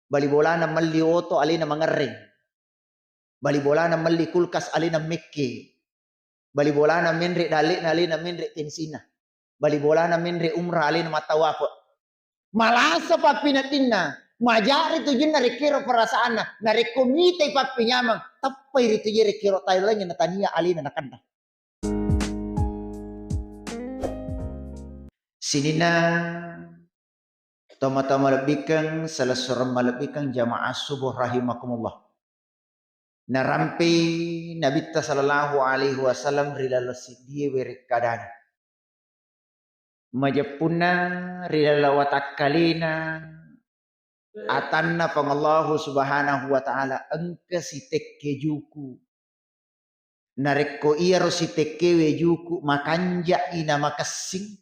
Bali bola na malli oto alin na mangarring. Bali bola na malli kulkas alin na mikke. Bali bola na minri dali na alin na minri tensina. Bali bola na minri umrah alin na matawapo. Malasa pa pinatinna. Majari tu jin narikiro perasaan na. Narikomite pa pinyamang. Tapay rito jin rikiro tayo lang yung nataniya alin na nakanda. Sinina tama-tama labikang salah seorang malabikang jamaah subuh rahimakumullah. Narampi Nabi sallallahu alaihi wasallam rilala sidie werekadana. Majapuna rilala watakkalina atanna pangallahu subhanahu wa ta'ala engke si tekke juku. Narekko iro si tekke wejuku makanja ina makasing.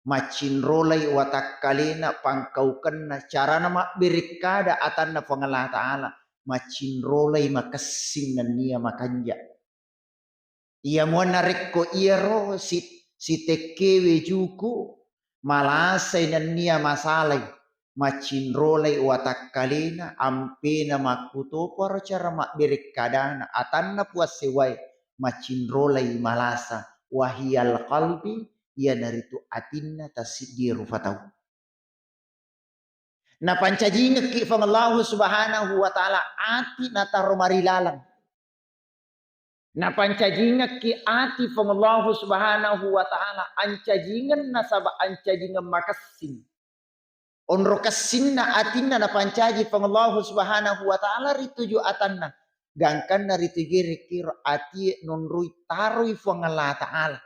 Macin rolai watakkalina pangkaukenna cara nama birikada atanna pangalah ta'ala macin rolai makasing na niya makanja iya mo narekko iro si tekewe juku malasay na niya masalay macin rolai watakkalina ampena makuto para cara mak birikada na atanna puas sewai macin rolai malasa wahiyal qalbi ia naritu atinna tasidiru fatau. Na pancajinga ki fang Allah subhanahu wa ta'ala ati nataro marilalang. Na pancajinga ki ati fang Allah subhanahu wa ta'ala ancajingan nasaba ancajingan makasing. Onro kasing na atinna na pancaji fang Allah subhanahu wa ta'ala rituju atanna. Gangkan na rituju rikiro ati nonrui tarui fang Allah ta'ala.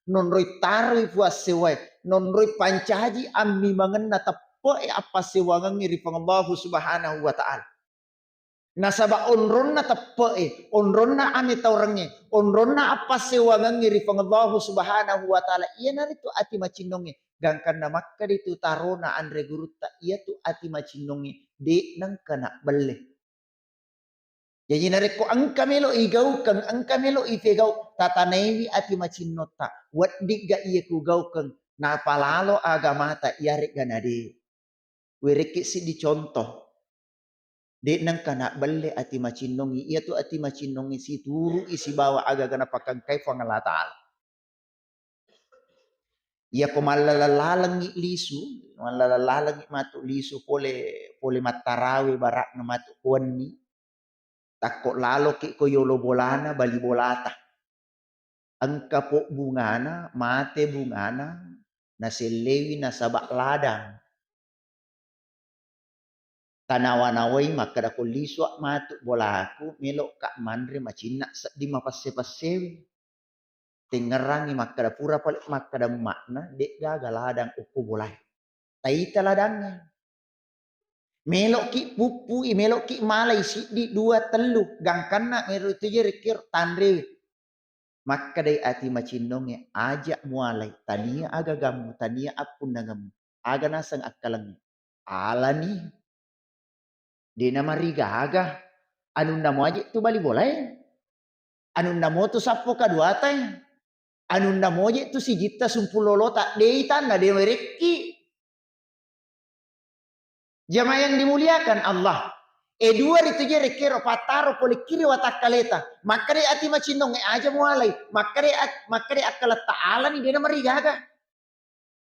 Nonroi taroi puas sewai, nonroi pancaji ammi mangenna tapoe apa sewangan ngiri Allah subhanahu wa ta'ala. Nasaba onronna tapoe, onronna ame taurangnya, onronna apa sewangan ngiri Allah subhanahu wa ta'ala. Iya naritu ati macinonge, gangkan na makka ditu tarona andre gurutta, iya tu ati macinonge, de nang kana belle. Jadi nareko angka melo igau kang angka melo ifegau tatanewi ati macinota waddi ga iya ku gau kang na palalo agama ta yarik ganade wereki si dicontoh de nang kana balle ati macinongi iya tu ati macinongi si turu isi bawa aga gana pakang kai fangala taala iya ko malalalangi lisu malalalangi matu lisu pole matarawe barak na matu kuani takko lalo ki ko yolo bolana bali bolata. Angka po bungana, mate bungana, naselewi nasabak ladang. Tanawanaway makada ko liswa matu bolaku melok kak mandre macina di mapasse-passewi. Tingerangi makada pura palik makada makna dek gaga ladang uku bolai. Taita ladangnya. Melok ki pupu melok ki malai si di dua telu gangkana meru itu je rekir tandre maka dai ati macinonge ajak mualai tania agagamu tania apun nagamu aga nasang akalang alani di nama riga aga anun namo aja tu bali boleh anun namo tu sapo kadua tay anun namo aja tu si jita sumpulolo tak dei tanda de mereki. Jamaah yang dimuliakan Allah. Dua itu je rekero pataro pole kiri watakkaleta. Makare ati macinong aja mualai. Makare akala ta'ala ni dia marigaga.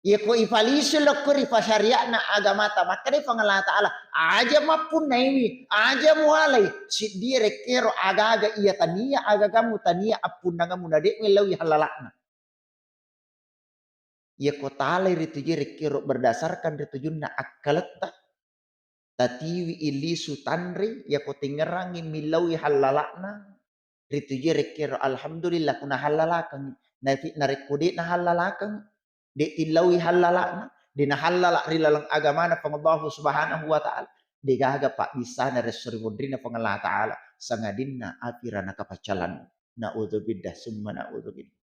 Ya ko ifalisul ko rifa syariat na agamata. Makare pangala ta'ala. Aja mapun na ini. Aja mualai. Si dia rekero agaga iya tania agagamu tania apun nangamu na dek melawi halalakna. Ya ko ta'ala itu je rekero berdasarkan ritujun na akkalata. Tatiwi ilisu tanri ya ko tingerangi milawi halalakna ritu je rekero alhamdulillah kuna halalakan narekode na halalakan de tilawi halalakna de na halalak rilalang agama na pangallahu subhanahu wa ta'ala de gaga pak bisa na resuri mudrina pangallah ta'ala sangadinna atirana kapacalan naudzubillah summa naudzubillah.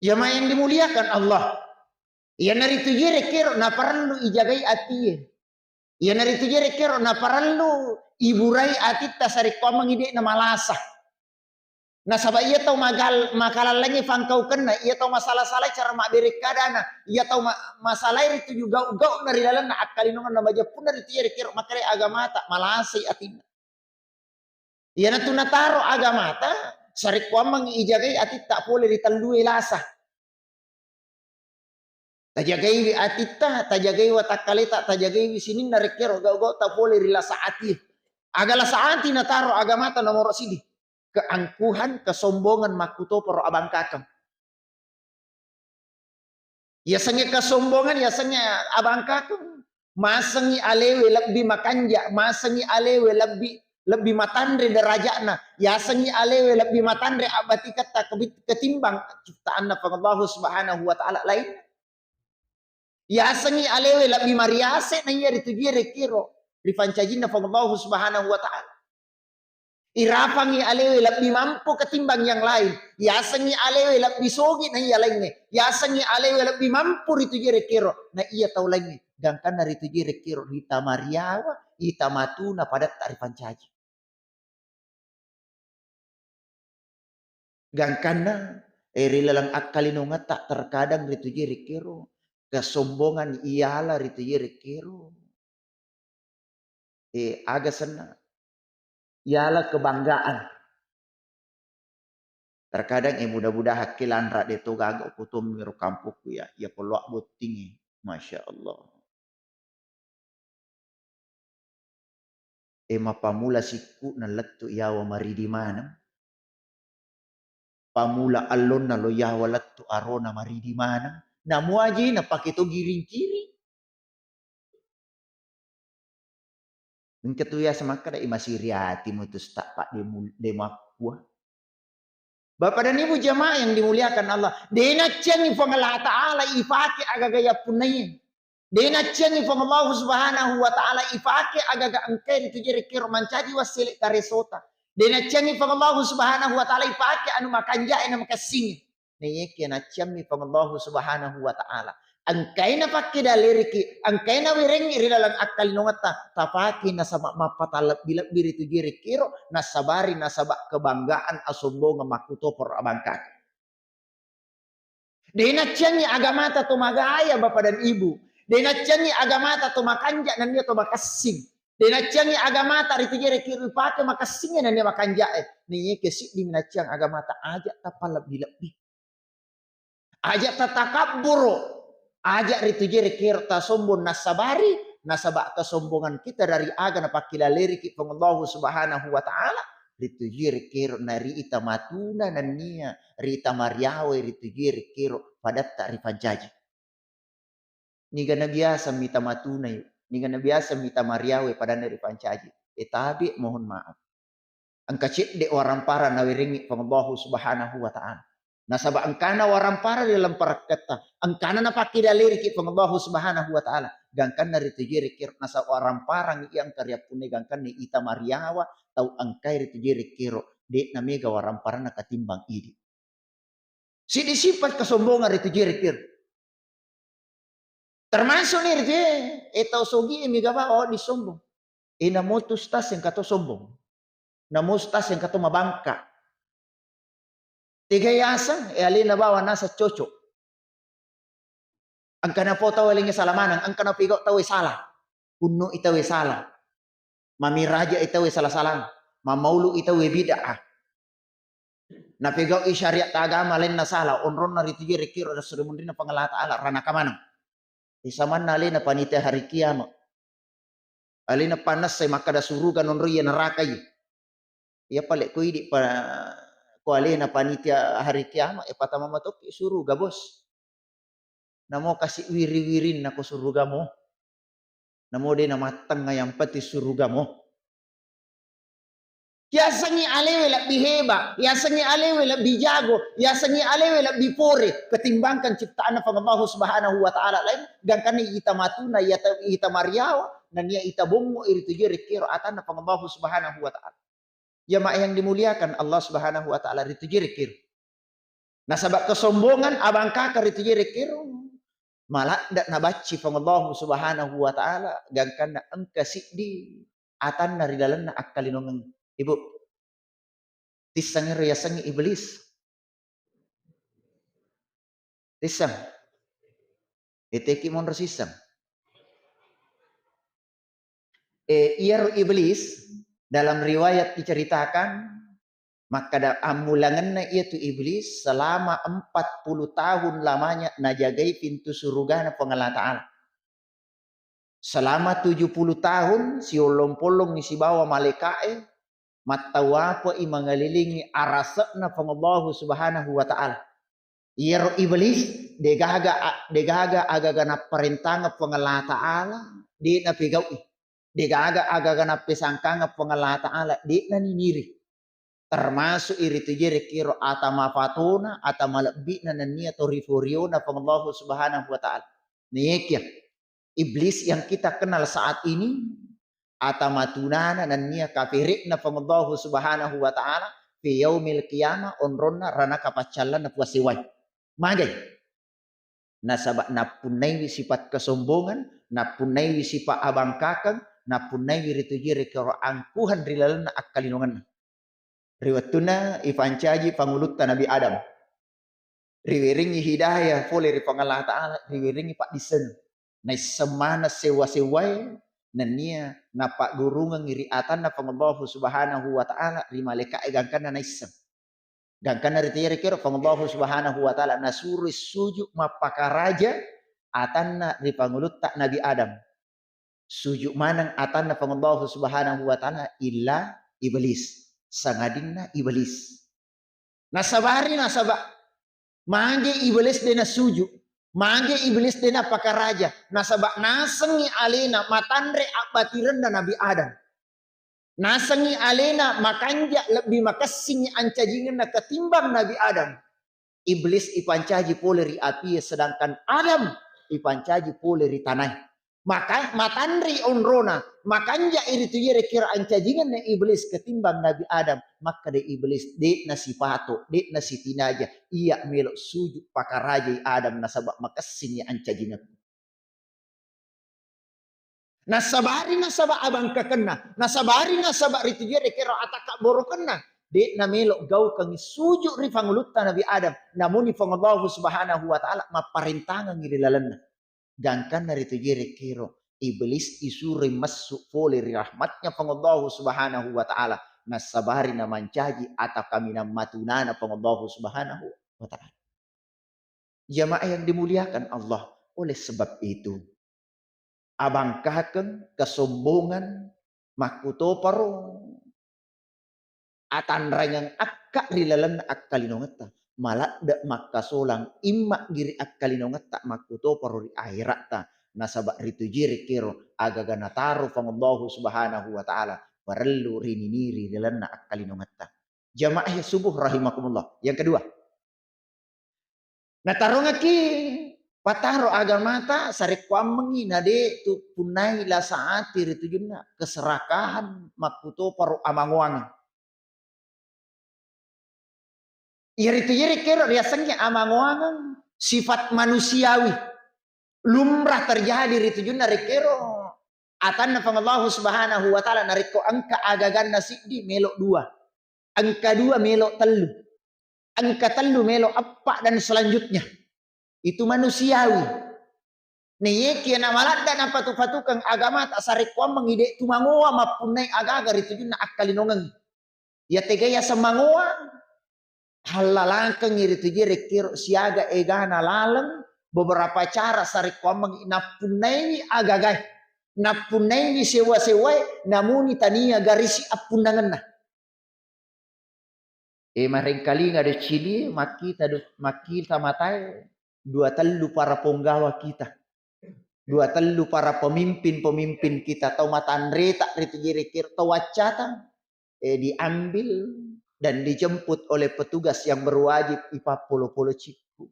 Ya yang dimuliakan Allah ya naritu je rekero na perlu ijagai atiye. Ya nari tu jere kero na parallu iburai atit tasari komang ide na malasa. Nasaba iya tahu makalalangnya fangkau kena, iya tahu masalah-salah cara mak beri kadana, iya tahu masalah itu juga gau dari dalam na akalinongan na baja pun dari tiada kira makare agama tak malasi atina. Iya na tunataro agama ta, sarik kuamang ijagai ati tak boleh ditalui lasa. Tajagai atita, tajagai watakaleta, tajagai sini narik kira gau tak boleh rilasa ati. Agala saati na taro agama ta nomor sidi. Keangkuhan, kesombongan makuto poro abang kakang. Yasanya kesombongan, yasanya abang kakang. Masangi alewe lebih makanja, masangi alewe lebih matandre derajatna. Yasangi alewe lebih matandre abati kata ketimbang ciptaan Allah Subhanahu wa taala lain. Yasangi alewe lebih mariase na iya ditujire kiro. Rifancajina Allah Subhanahu wa taala. Irapangi alewe lebih mampu ketimbang yang lain. Yasangi alewe lebih sogi na iya lainnya. Yasangi alewe lebih mampu itu jere kiro. Na iya tahu lainnya. Gangkan dari itu jere kiro. Hita mariawa, hita matuna pada tarifan caji. Gangkan na. Rilalang akalinunga tak terkadang itu jere kiro. Kesombongan iyalah itu jere kiro. Agak senang. Ialah kebanggaan. Terkadang mudah-mudah hakilan rak de to gagak kutum miru kampukku ya peluak botingi. Masya Allah. Pamula siku na lettu yawa maridi manam. Pamula alon na lo yawa lettu arona maridi manam. Namu aja na pakito giring-giring. Engketu ya semakada imasiriati mutus tak pak demakua. Bapak dan Ibu jamaah yang dimuliakan Allah. Dena cengi fang Allah Ta'ala ifake agagaya punai. Dena cengi fang Allah Subhanahu wa Ta'ala ifake agaga angken tu jere kiro mancaji wasilik karesota. Dena cengi fang Allah Subhanahu wa Ta'ala ifake anu makanja ena makasing. Neyeke na cengi fang Allah Subhanahu wa Ta'ala. Angkai na pakai daliriki, angkai na wirengi rilalang akal nongata, tapaki na sama mapatalap bilap biri tu jiri kiro, nasabari nasabak kebanggaan asombongan makuto por abangkat. Dena cengi agama ta to magaya bapak dan ibu. Dena cengi agama ta to makanja nan dia to makasing. Dena cengi agama ta ritu jiri kiro pake makasingnya nan dia makanja Nih kesik di minacang agama ta aja tapalap bilap bi. Aja ta takaburo. Ajak ritu jere kirta sombong nasabari nasabak kesombongan kita dari aga na pakila liriki Allah Subhanahu wa Ta'ala ritu jere kiro nari ita matuna nania rita mariawe ritu jere kiro padat tarifan jaji niga na biasa mita matuna niga na biasa mita mariawe pada nari pancaji tabi mohon maaf angka cik de orang para nawiringi Allah Subhanahu wa Ta'ala. Nasaba angkana warampara dalam parakata angkana na pakidaliri ki Allah Subhanahu wa Ta'ala gangkan dari tujiri kir nasa waramparang yang karya pune gangkan ni ita mariawa tau angkai tujiri kiro de namega warampara na katimbang idi si disipat kesombongan tujiri kir termasuk nih je etau sogi emiga ba oh disombong inamotus tas yang kato sombong namus tas yang kato mabangka tiga yasan alina bawa nasa cocok. Ang kana po tawaling salamanang, ang kana pigo tawi salah. Puno itawi salah. Mamiraja itawi salah-salah. Mamaulu itawi bid'ah. Napigaw isyariat agama lain na salah. Onron na rito jirikiro na surimundi na pangalata ala. Rana kamanang. Isaman na alin na panitia hari kiamat. Alin na panas say makada surugan onro yan narakay. Iya palik ko hindi pa kuali na panitia hari kiamat patama matok suruga bos. Namo kasih wiri-wirin na ko suruga mo. Namo din na matang ngayang pati suruga mo. Yasangi alewe lebih hebat, yasangi alewe lebih jago, yasangi alewe lebih pore ketimbangkan ciptaan Allah Subhanahu wa Ta'ala lain gangkan ita matuna ita mariawa dan ia ita bongo iri tujere kiro atan Allah Subhanahu wa Ta'ala. Jamaah yang dimuliakan Allah Subhanahu wa Ta'ala iri tujere kiro. Nasabak kesombongan abang kakar iri tujere kiro. Malah ndak nabaci Allah Subhanahu wa Ta'ala gangkan na engka siddi atan dari dalam na akalinongan ibu Tisang riasang iblis. Tisang. Iteki mon resisang. Ia iblis dalam riwayat diceritakan maka amulangan na ia tu iblis selama 40 tahun lamanya najagai pintu surga na pengalah ta'ala. Selama 70 tahun si olong-polong ni si bawa malaikat matawapo i mangalilingi arasakna pengallahu subhanahu wa ta'ala. Ia iblis degaga agaga na perintanga pengalah ta'ala di na pigaw degaga agaga na pisangkanga pengalah ta'ala di na niniri. Termasuk iri tujere kiro atama fatuna atama lebih na nania toriforio na pengallahu subhanahu wa ta'ala. Niyekya. Iblis yang kita kenal saat ini atamatunana dan nia kafirikna pengallahu subhanahu wa ta'ala fi yaumil qiyamah onronna rana kapacalan na puasiway. Magay. Nasabak napunay sifat kesombongan, napunay sifat abangkakan, napunay ritujiri karo angkuhan rilalan na akalinungan. Riwatuna ifancaji pangulutta Nabi Adam. Riwiringi hidayah foleh ri pangalah ta'ala, riwiringi pak disen. Na semana sewa-sewai nania napak gurungan ngiri atan na pengallahu subhanahu wa ta'ala lima leka gangkana na isem. Gangkana ritiri kira pengallahu subhanahu wa ta'ala nasuri sujuk mapakaraja atan na di pangulut tak Nabi Adam. Sujuk manang atan na pengallahu subhanahu wa ta'ala illa iblis. Sangadin na iblis. Nasabari nasabak. Mangge iblis dena sujuk. Mangge iblis dena pakaraja. Nasabak nasengi alena matandre abatiran dan Nabi Adam. Nasengi alena makanja lebih makasing ancajingan na ketimbang Nabi Adam. Iblis ipancaji poleri api sedangkan Adam ipancaji poleri tanah. Maka matandri onrona makanja iri tuyere kira ancajingan na iblis ketimbang Nabi Adam. Maka de iblis de nasi pato de nasi tinaja iya melok sujud pakaraja Adam nasabak makasing ancajingan. Nasabari nasabak abang kakena, nasabari nasabak ritujere kira ataka borokena. De na melok gau kang sujud ri pangulutta Nabi Adam. Namun ifangallahu subhanahu wa ta'ala maparintangan ngiri lalenna. Gangkan dari tujere kiro iblis isuri masuk fole rahmatnya pengallahu subhanahu wa ta'ala. Nasabari na mancaji atau kami na matunana pengallahu subhanahu wa ta'ala. Jamaah yang dimuliakan Allah. Oleh sebab itu abangkakan kesombongan makutoparo atan rangang akka rilalan akkalinongata malah dak makasolang imma giri akkalinongata makutoparo ri akhirat ta nasabak ritujiri kiro agaga nataru pangallahu subhanahu wa ta'ala perlu rininiri rilalan akkalinongata. Jamaah subuh rahimakumullah. Yang kedua, natarongaki pataro agamata sarik kwamengi nade tu punai la saati ritujunna keserakahan makuto paru amangwang. Iritu kira biasanya amangwangan sifat manusiawi lumrah terjadi ritujunna rikero atan pangallahu subhanahu wa ta'ala nariko angka agagan nasidi melok dua, angka dua melok telu, angka telu melok apa dan selanjutnya. Itu manusiawi. Niyeki na malada na patu-patukang agama tak sarikwa mangide tumangoa mapunay agagar itu yun na akalinongang. Ya tegaya sa mangoa halalangkang iritu jere kiro siaga egana lalang beberapa cara sarikwa mang napunay agagay. Napunay sewa-seway namuni tania garisi apundangan na. Maringkali ngada cili makita matay. Dua telu para penggawa kita. Dua telu para pemimpin-pemimpin kita. Tau matandre tak ritujirikir. Tau wacata. Diambil dan dijemput oleh petugas yang berwajib ipa polo-polo ciku.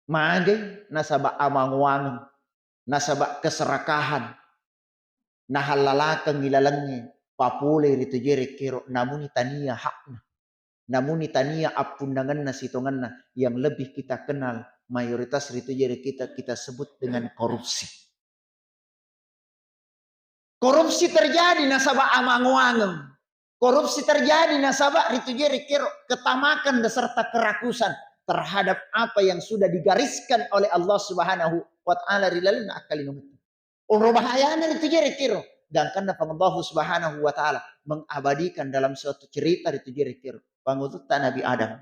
Magay nasabak amangwang. Nasabak keserakahan. Nahalalakang ilalangnya. Papule ritujirikir. Namun tania hakna. Namun tania apundangan na sitongan na yang lebih kita kenal mayoritas itu jadi kita sebut dengan korupsi. Korupsi terjadi nasabah amangwangem. Korupsi terjadi nasabah itu jadi ketamakan beserta kerakusan terhadap apa yang sudah digariskan oleh Allah Subhanahu wa taala rilalna akalinu. Orang bahayana itu jadi dan karena Allah Subhanahu wa taala mengabadikan dalam suatu cerita itu jadi pangutut Nabi Adam.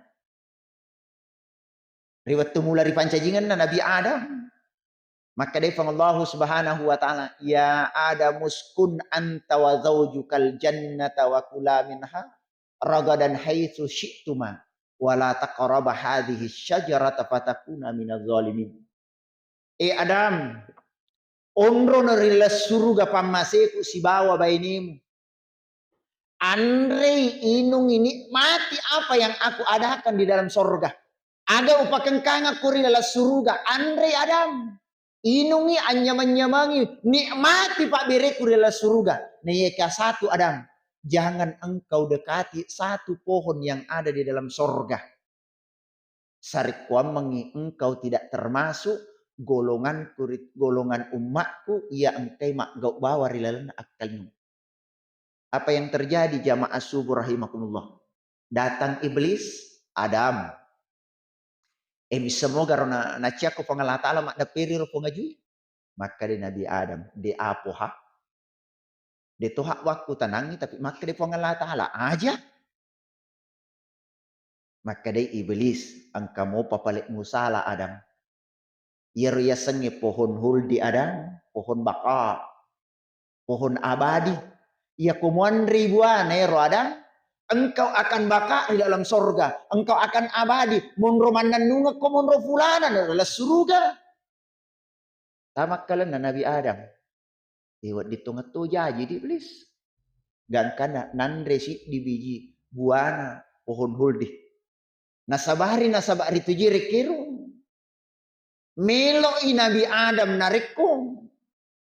Riwayat mulai pancajingan Nabi Adam. Maka dia Allah Subhanahu wa taala, ya Adam uskun anta wa zaujukal jannata wa kula minha ragadan haitsu syi'tuma wa la taqraba hadhihi syajarata fatakuna minadz zalimin. Adam, onro narila suruga pamaseku si bawa bainimu. Andre inung ini mati apa yang aku adakan di dalam sorga. Ada upakengkanga kuri dalam suruga. Andre Adam. Inungi anyaman-nyamangi. Nikmati pak bereku dalam surga. Neyeka satu Adam. Jangan engkau dekati satu pohon yang ada di dalam sorga. Sarikwamangi engkau tidak termasuk golongan kurit golongan umatku. Ia engkai mak gau bawa rilalan akalmu. Apa yang terjadi jamaah subuh rahimakumullah. Datang iblis Adam. Semoga rona naciako pangalah ta'ala mak dapiri ro pangajui. Maka di Nabi Adam di apoha. Di tohak waktu tanangi tapi maka di pangalah ta'ala aja. Maka di iblis angka mo papalit musala Adam. Ia sengi pohon huldi Adam, pohon baka, pohon abadi. Ia kumuan ribuan ero Adam. Engkau akan baka di dalam sorga. Engkau akan abadi. Munro mananunga ko munro fulana adalah surga. Tamak kalian na Nabi Adam. Iwat ditungat to jaji di iblis. Gangkana nandre si di biji buana pohon huldi. Nasabari itu jirikiru. Melo i Nabi Adam narikko.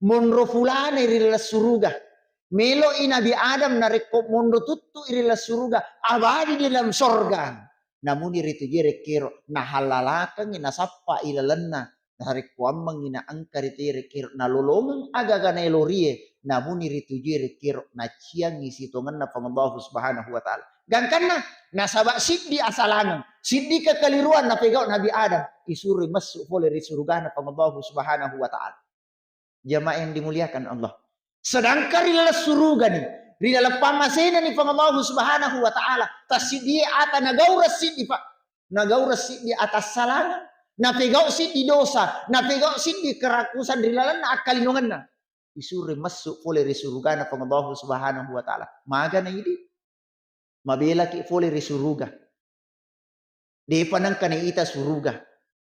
Munro fulana adalah surga. Melo i Nabi Adam narikko mondo tuttu irila surga abadi di dalam sorga. Namun iritu jere kiro nahalalakan ina sappa ilalenna narikko amang ina angkar itu jere kiro nalolongan agaga na elorie. Namun iritu jere kiro na ciang isi tongan na pangallahu subhanahu wa ta'ala. Gangkanna nasaba siddi asalangan siddi kekeliruan na pegau Nabi Adam isuri masuk boleh di surga na pangallahu subhanahu wa ta'ala. Jamaah yang dimuliakan Allah. Sedangkan di dalam surga nih, di dalam pamasena nih Allah Subhanahu wa taala, tasidi ata nagaura sidi pak. Nagaura sidi atas salangan, napegau sidi dosa, napegau sidi kerakusan di dalam akalinungan. Isure masuk oleh surga na Allah Subhanahu wa taala. Maga na ini. Mabela ki oleh surga. Di panangkan ita surga.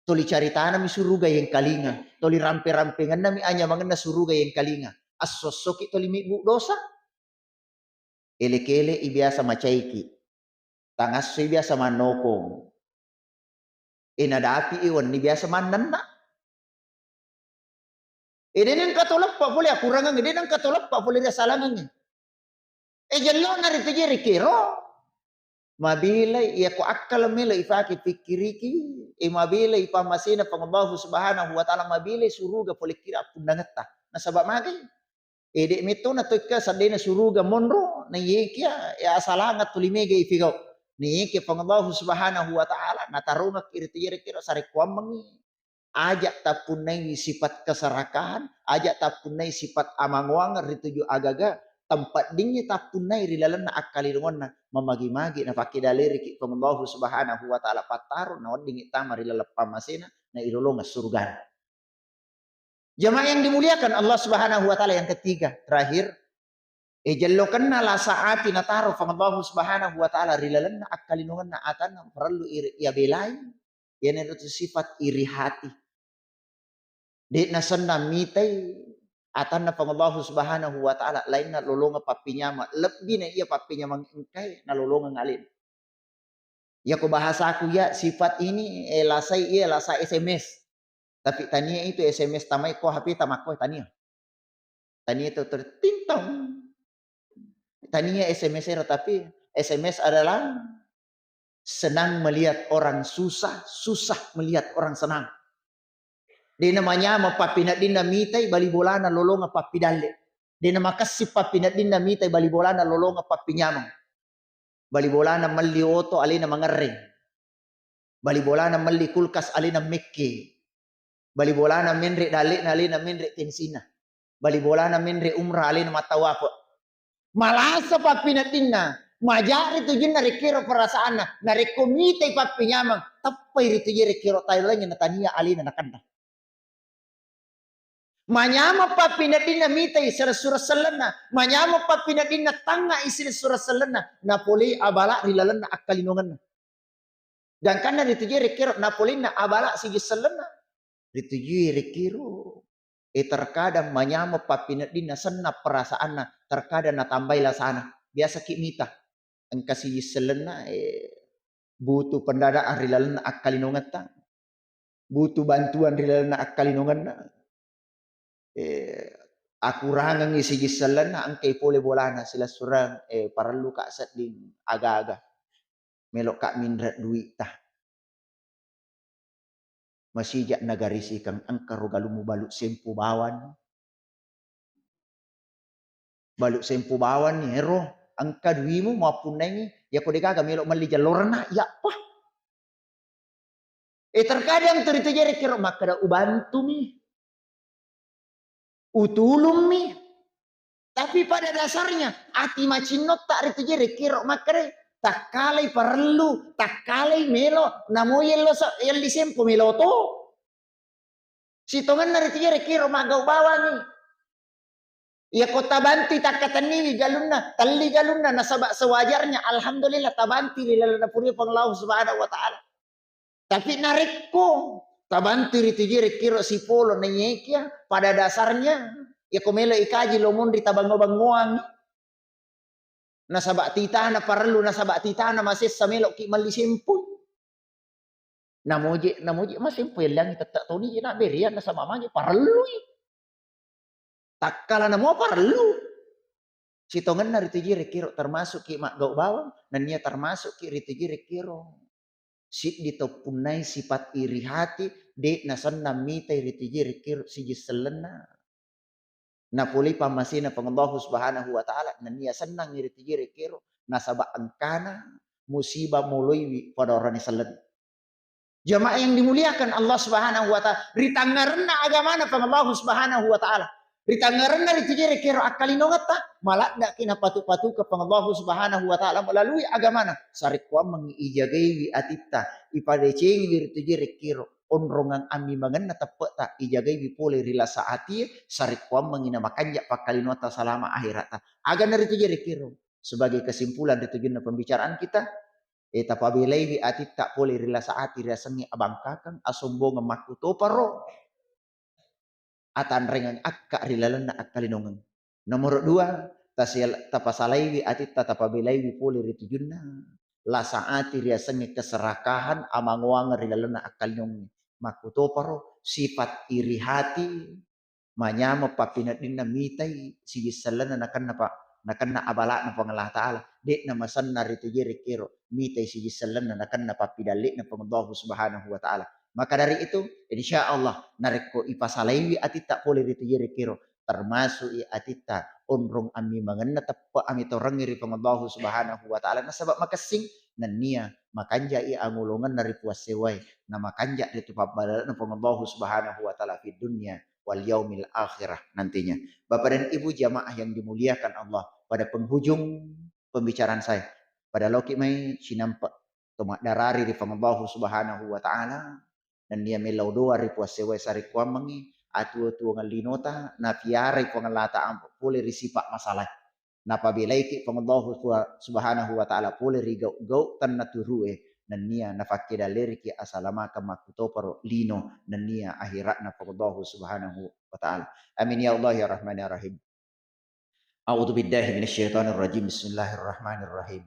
Toli caritana mi surga yang kalinga, toli rampe-rampengan nami anya mangana surga yang kalinga. Asosok itu limibu dosa. Ele-kele ibiasa macaiki. Tangas ibiasa manokong. Inadapi iwan ni biasa mananda. Ini nang katolak pa boleh akurangan ini nang katolak pa boleh salangan. Jalo na rito jeri kiro. Mabilay iya ko akal mila ifaki pikiriki. Mabilay ipamasina pangallahu subhanahu wa ta'ala mabilay suruga boleh kira pundangata. Nasabak magay. Ede mito na toika sa na suruga monro na yikia ya asalangat tulimege ifigaw. Ni yiki pangallahu subhanahu wa ta'ala natarunga kira-kira sa rekwamang ajak tapunay sifat keserakaan, ajak tapunay sifat amangwang rituju agaga tempat dingin tapunay rilalan na akalirungan na mamagi-magi na pakidaliri ki pangallahu subhanahu wa ta'ala pataro na dingin tama rilalappa masina na ilulong surga. Jamaah yang dimuliakan Allah Subhanahu wa taala yang ketiga, terakhir, jallokanna la saati na taro Allah Subhanahu wa taala rilalan na akalinungan na atan perlu ya belai, yan itu sifat iri hati. Di nasanna mitay atan na Allah Subhanahu wa taala lain na lolonga papinyama, lebih na iya papinyama engkay na lolonga ngalin. Ya ko bahasa aku ya sifat ini lasai SMS. Tapi tania itu SMS tamay ko HP tamak ko tania. Tania itu tertintang. Tania SMS tapi SMS adalah senang melihat orang susah, susah melihat orang senang. Di namanya mapapinat din na mitay balibolana lolong papidalle. Di nama kasih papinat din na mitay balibolana lolong papinyamang. Bali bola na mali oto alin na mangaring. Bali bola na mali kulkas alin na mikki. Bali bola na minri dali na alin na minri tensina. Bali bola na minri umrah alin na matawapo. Malasa pa pinatin na. Majari tu jin na rekiro perasaan na rekomite pa pinyamang tapay rito jin rekiro tayo lang na taniya alin na nakanda. Manyama pa pinatin na mitay surah na. Manyama pa pinatin na tanga surah na. Napoli abala rilalan na akalinungan na. Dan kana rito jin rekiro napoli na abala sige na. Rito jin rekiro. Terkadang manyama pa pinatin na sana perasaan na. Terkadang natambay lah sana. Biasa kimita. Ang kasi selena butuh pendadaan rilalan na akalinungan ta. Butuh bantuan rilalan na akalinungan na. Akurangan isi selena ang kay pole bolana sila surang parallu ka sat din aga-aga. Melok ka mindrat duit ta. Masijak nagarisi kang ang karugalumu baluk sempu bawan. Baluk sempu bawan ni hero. Ang kadwimu maupun nengi ya ko degaga melok mali jalurna ya pa. Terkadang terito jere kira makada ubantu mi. Utulung mi. Tapi pada dasarnya ati macinot tak rito jere kira makare tak kalay parelu, tak kalay melo namoyel lo sa el disempo melo to. Sitongan na rito jere kira magaw bawang. Ya kota banti tak kataniwi galunna, tali galunna nasaba sewajarnya alhamdulillah tabanti lilala puri panglau subhanahu wa ta'ala. Tapi narikko tabanti rito jere kira si polo na nyekya pada dasarnya ya komelo ikaji lomon di tabango-bangoang. Nasaba tita na parelu nasaba tita na masis sa melok ki malisimpo. Namoje masimpo lang itatak toni na berian na sa mamanya parelu. Takkala na mo parelu. Sitongan na rito jere kiro termasuk ki mak gau bawang dan niya termasuk ki rito jere kiro. Sit ditopunay sifat iri hati de nasan namitay rito jere kiro si jiselena. Napuli pamasina pangallahu subhanahu wa ta'ala na niya senang iri jere kiro nasaba angkana musibah mulai pada orang selen. Jamaah yang dimuliakan Allah subhanahu wa ta'ala ritangarna agamana pangallahu subhanahu wa ta'ala ritangarna iri jere kiro akalinongat ta malak dak kina patu-patu ke pangallahu subhanahu wa ta'ala melalui agamana sarikwa mengijagai atita ipadecing iri jere kiro onrongan ami mangan na tepat tak ijagai bipole rila saati sarikwam mengina makanja pakalinota salama akhirat ta agan dari tujere kiro sebagai kesimpulan ditujun pembicaraan kita tapabelai bi ati tak pole rila saati rasangi abangkakan asombong makuto paro atan rengang akka rilalan na akalinongan nomor 2 tapasalai bi ati tapabelai bi pole ritujunna la saati rasangi keserakahan amanguang rilalan na akalinongan makuto paro sifat iri hati manyama papinadin na mitay sige salan na nakan na abala na pangalah taala de na masan na rito jere kiro mitay sige salan na nakan na papidali na pangallahu subhanahu wa taala maka dari itu insyaallah nareko ipasalaiwi atita pole rito jere kiro termasuk atita onrong ami mangenna tappa ami torang iri pangallahu subhanahu wa taala na sabab makasing nania makanja angulungan dari puas sewai nama kanjak itu pabala na pangallahu subhanahu wa ta'ala di dunia wal yaumil akhirah nantinya. Bapak dan Ibu jamaah yang dimuliakan Allah, pada penghujung pembicaraan saya, pada loki mai sinampak tomak darari di pangallahu subhanahu wa ta'ala dan dia melau doa ri puas sewai sari kuamangi atu ngalinota na piare pangalata ampo pole risipak masalah. Napa belaiki pangallahu subhanahu wa ta'ala pole rigau tan naturue nania nafakida leriki asalama kama kutoparo lino nania akhirat na pangallahu subhanahu wa ta'ala amin ya Allah ya rahman ya rahim a'udzu billahi minasyaitonir rajim bismillahirrahmanirrahim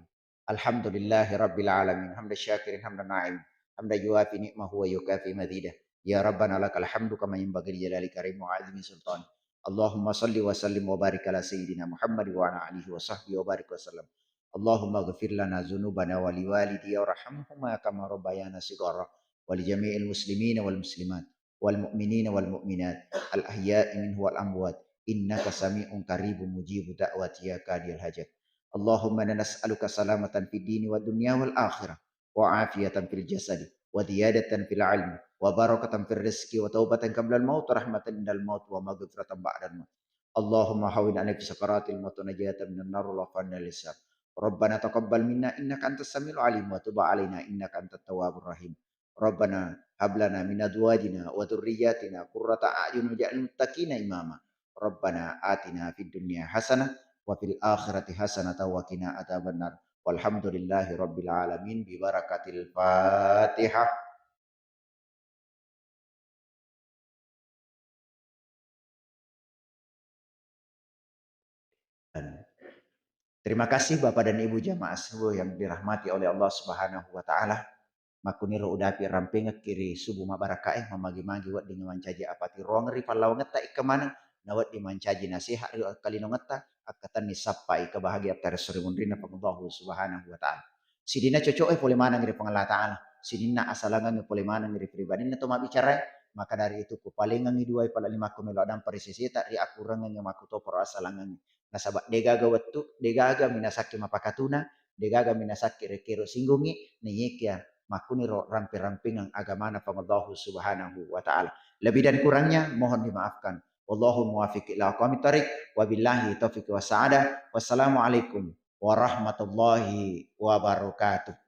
alhamdulillahi rabbil alamin hamdan syakirin hamdan na'im hamdan yuafi ni'mahu wa yukafi mazidah ya rabbana lakal hamdu kama yanbaghi li jalali karim wa azimi sultan Allahumma salli wa sallim wa barik ala sayyidina Muhammad wa ala alihi wa sahbihi wa barik wa sallam. Allahumma ghafir lana dzunubana wa liwalidayya warhamhuma kama rabbayana shighara wa li jami'il muslimina wal muslimat wal mu'minina wal mu'minat al ahya'i minhu wal amwat innaka sami'un qaribun mujibud da'wati ya qadiyal hajat. Allahumma inna nas'aluka salamatan fid dini wad dunya wal akhirah wa afiyatan fil jasadi wa ziyadatan fil ilmi wa barakatan fil rizqi wa taubatan qabla al maut wa rahmatan indal maut wa maghfiratan ba'da al maut. Allahumma hawwin 'alaina fi sakaratil maut wa najatan minan nar wa fana lisab. Rabbana taqabbal minna innaka antas samiul alim wa tub 'alaina innaka antat tawwabur rahim. Rabbana hab lana min azwajina wa dhurriyyatina qurrata a'yun waj'alna muttaqina imama. Rabbana atina fid dunya hasanah wa fil akhirati hasanatan wa qina adzabannar. Walhamdulillahi rabbil alamin bi barakatil Fatihah. Dan terima kasih Bapak dan Ibu jamaah subuh yang dirahmati oleh Allah Subhanahu wa taala. Makuniro udapi rampingat kiri subuh mabarakae mamagi-magi wat dengan mancaji apati ruang ripalau ngeta ikemana nawat di mancaji nasihat kalino ngeta akatan ni sappai kebahagiaan tersuri mundrina pengallahu Subhanahu wa taala. Sidina cocok boleh mana ngiri pengalah taala. Sidina asalangan boleh mana ngiri pribadi na to mabicara. Maka dari itu ku palingan ni duai pala lima ku melo adam parisisi tak ri aku rengan yang maku to por asalangan. Nasabak degaga wattu degaga minasaki mapakatuna degaga minasaki rekero singgungi niyikia makuniro ramping-rampingan agamana pangallahu Subhanahu wa taala. Lebih dan kurangnya mohon dimaafkan. Wallahu muwaffiq ila aqwamit thariq wabillahi taufiq wa sa'adah. Wassalamualaikum warahmatullahi wabarakatuh.